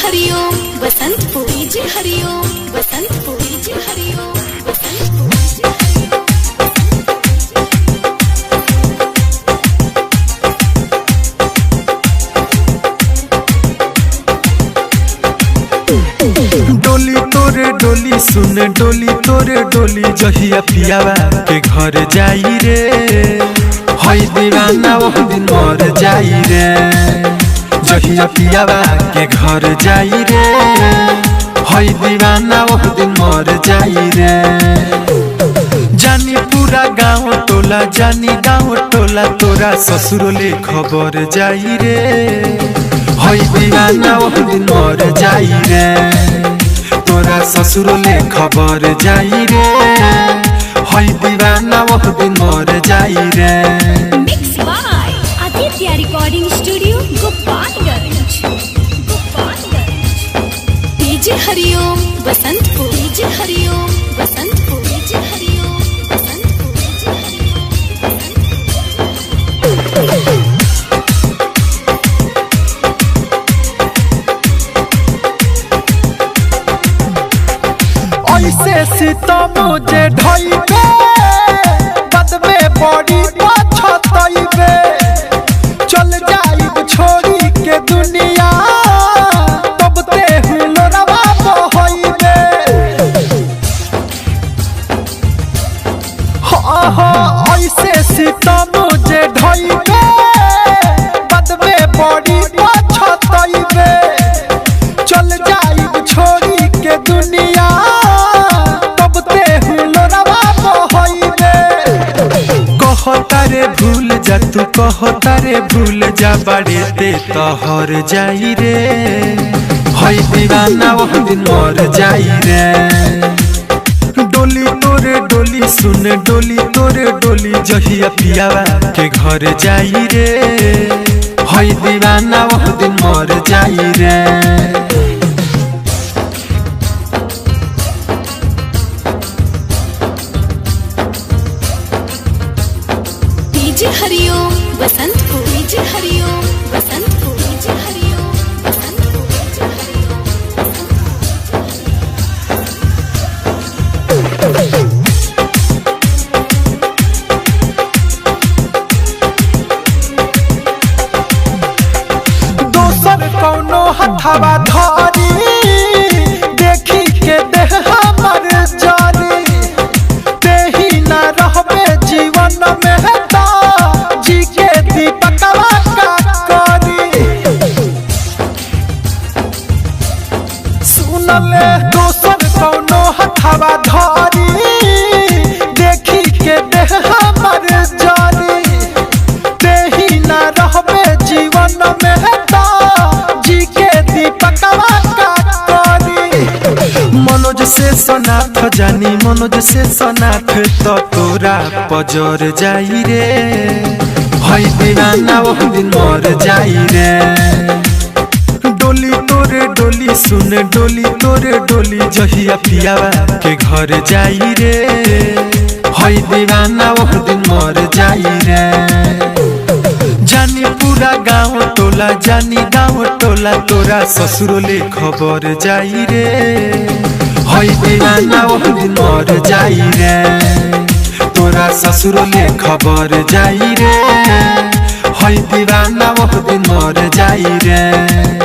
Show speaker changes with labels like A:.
A: हरिओम Basantpur, DJ Hariom Basantpur, DJ Hariom Basantpur.
B: डोली तोरे डोली सुन डोली तोरे डोली जहिया पियावा के घर जाई रे, हई दीवाना वो दिन मर जाई रे। जहिया पियावा के घर जाई रे, हई दीवाना वो दिन मर जाई रे। जानी पूरा गाँव टोला, जानी गाँव टोला तोरा ससुरोले खबर जाई रे, हई दीवाना वो दिन मर जाई रे। तोरा ससुरोले खबर जाई रे, हई दीवाना वो दिन मर जाई रे।
A: Mix by Aditya recording studio Gopalganj, Gopalganj. DJ Hariom Basantpur, DJ Hariom Basantpur, DJ Hariom Basantpur, DJ Hariom.
B: ऐसे सीता मुझे ढाईबे, बाद में बड़ी पछताईबे। चल जाइब छोड़ी के दुनिया, तब ते हुलरवा बहईबे। हाँ हाँ ऐसे सीता मुझे ढाईबे, बाद में बड़ी पछताईबे। चल जाइब छोड़ी के दुनिया, कहतारे भूल जा तू, कहतारे भूल जा बाड़े ते तोहर जाई रे, हई दीवाना वो दिन मर जाई रे। डोली तोरे डोली सुन डोली तोरे डोली जहिया पियावा के घर जाई रे, हई दीवाना वो दिन मर जाई रे।
A: DJ Hariom Basantpur, DJ Hariom Basantpur, DJ Hariom Basantpur, DJ Hariom Basantpur.
B: दोसर कौनो हथवा धारी, देखी के देह हमर जारी। तेही ना रहबे जीवन में जी के दीपकवा का करी। सुनले दोसर कौनो हथवा धारी, देखी के देह हमर जारी। तेही ना रहबे जीवन में जी के दीपकवा का करी। मनोज से सनाथ जानी मनोज से सनाथ तो तोरा पजर जाई रे, हई दीवाना वो दिन मर जाई रे। डोली तोरे डोली सुन डोली तोरे डोली जहिया पियावा के घर जाई रे, हई दीवाना वो दिन मर जाई रे। जानी पूरा गाँव टोला, जानी गाँव टोला तोरा ससुरोले खबर जाई रे, हई दीवाना वो दिन मर जाई रे। तोरा ससुरोले खबर जाई रे, हई दीवाना वो दिन मर जाई रे।